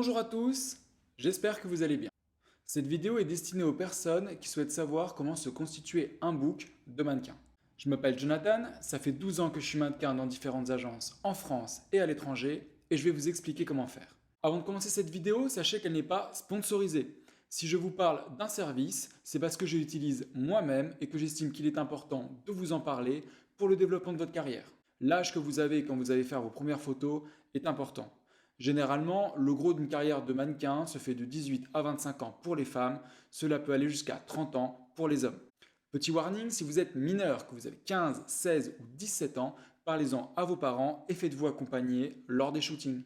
Bonjour à tous, j'espère que vous allez bien. Cette vidéo est destinée aux personnes qui souhaitent savoir comment se constituer un book de mannequin. Je m'appelle Jonathan, ça fait 12 ans que je suis mannequin dans différentes agences en France et à l'étranger et je vais vous expliquer comment faire. Avant de commencer cette vidéo, sachez qu'elle n'est pas sponsorisée. Si je vous parle d'un service, c'est parce que je l'utilise moi-même et que j'estime qu'il est important de vous en parler pour le développement de votre carrière. L'âge que vous avez quand vous allez faire vos premières photos est important. Généralement, le gros d'une carrière de mannequin se fait de 18 à 25 ans pour les femmes, cela peut aller jusqu'à 30 ans pour les hommes. Petit warning, si vous êtes mineur, que vous avez 15, 16 ou 17 ans, parlez-en à vos parents et faites-vous accompagner lors des shootings.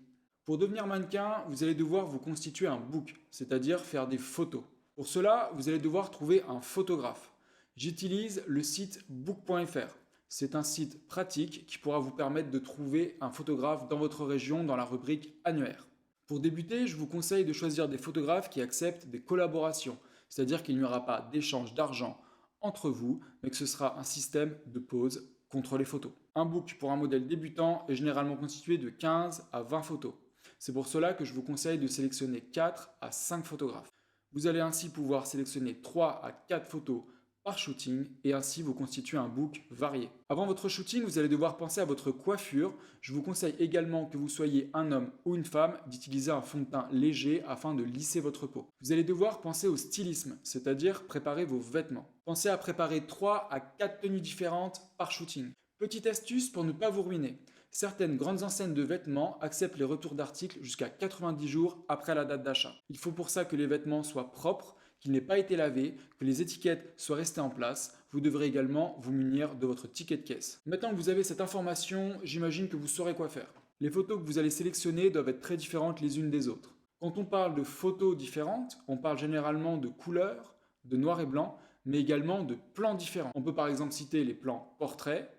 Pour devenir mannequin, vous allez devoir vous constituer un book, c'est-à-dire faire des photos. Pour cela, vous allez devoir trouver un photographe. J'utilise le site book.fr. C'est un site pratique qui pourra vous permettre de trouver un photographe dans votre région dans la rubrique annuaire. Pour débuter, je vous conseille de choisir des photographes qui acceptent des collaborations, c'est-à-dire qu'il n'y aura pas d'échange d'argent entre vous, mais que ce sera un système de pause contre les photos. Un book pour un modèle débutant est généralement constitué de 15 à 20 photos. C'est pour cela que je vous conseille de sélectionner 4 à 5 photographes. Vous allez ainsi pouvoir sélectionner 3 à 4 photos par shooting et ainsi vous constituer un book varié. Avant votre shooting, vous allez devoir penser à votre coiffure. Je vous conseille également, que vous soyez un homme ou une femme, d'utiliser un fond de teint léger afin de lisser votre peau. Vous allez devoir penser au stylisme, c'est-à-dire préparer vos vêtements. Pensez à préparer 3 à 4 tenues différentes par shooting. Petite astuce pour ne pas vous ruiner. Certaines grandes enseignes de vêtements acceptent les retours d'articles jusqu'à 90 jours après la date d'achat. Il faut pour ça que les vêtements soient propres, qu'ils n'aient pas été lavés, que les étiquettes soient restées en place. Vous devrez également vous munir de votre ticket de caisse. Maintenant que vous avez cette information, j'imagine que vous saurez quoi faire. Les photos que vous allez sélectionner doivent être très différentes les unes des autres. Quand on parle de photos différentes, on parle généralement de couleurs, de noir et blanc, mais également de plans différents. On peut par exemple citer les plans portrait,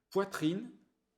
poitrine,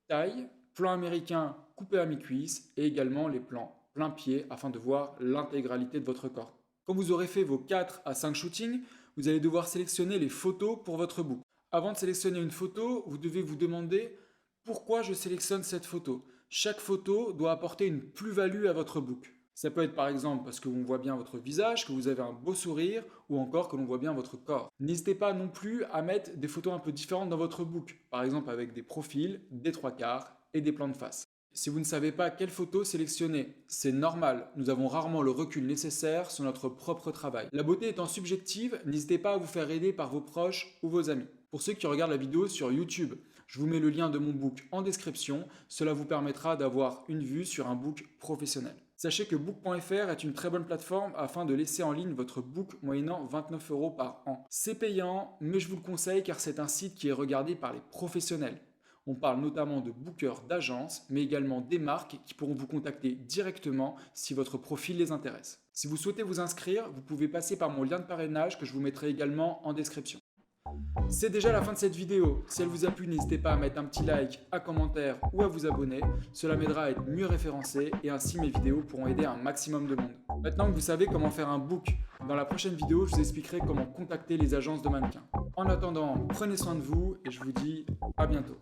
taille, plan américain coupé à mi-cuisse et également les plans plein pied afin de voir l'intégralité de votre corps. Quand vous aurez fait vos 4 à 5 shootings, vous allez devoir sélectionner les photos pour votre book. Avant de sélectionner une photo, vous devez vous demander pourquoi je sélectionne cette photo. Chaque photo doit apporter une plus-value à votre book. Ça peut être par exemple parce que l'on voit bien votre visage, que vous avez un beau sourire ou encore que l'on voit bien votre corps. N'hésitez pas non plus à mettre des photos un peu différentes dans votre book, par exemple avec des profils, des trois quarts et des plans de face. Si vous ne savez pas quelle photo sélectionner, c'est normal, nous avons rarement le recul nécessaire sur notre propre travail. La beauté étant subjective, n'hésitez pas à vous faire aider par vos proches ou vos amis. Pour ceux qui regardent la vidéo sur YouTube, je vous mets le lien de mon book en description, cela vous permettra d'avoir une vue sur un book professionnel. Sachez que book.fr est une très bonne plateforme afin de laisser en ligne votre book moyennant 29 € par an. C'est payant, mais je vous le conseille car c'est un site qui est regardé par les professionnels. On parle notamment de bookers d'agences, mais également des marques qui pourront vous contacter directement si votre profil les intéresse. Si vous souhaitez vous inscrire, vous pouvez passer par mon lien de parrainage que je vous mettrai également en description. C'est déjà la fin de cette vidéo. Si elle vous a plu, n'hésitez pas à mettre un petit like, un commentaire ou à vous abonner. Cela m'aidera à être mieux référencé et ainsi mes vidéos pourront aider un maximum de monde. Maintenant que vous savez comment faire un book, dans la prochaine vidéo, je vous expliquerai comment contacter les agences de mannequins. En attendant, prenez soin de vous et je vous dis à bientôt.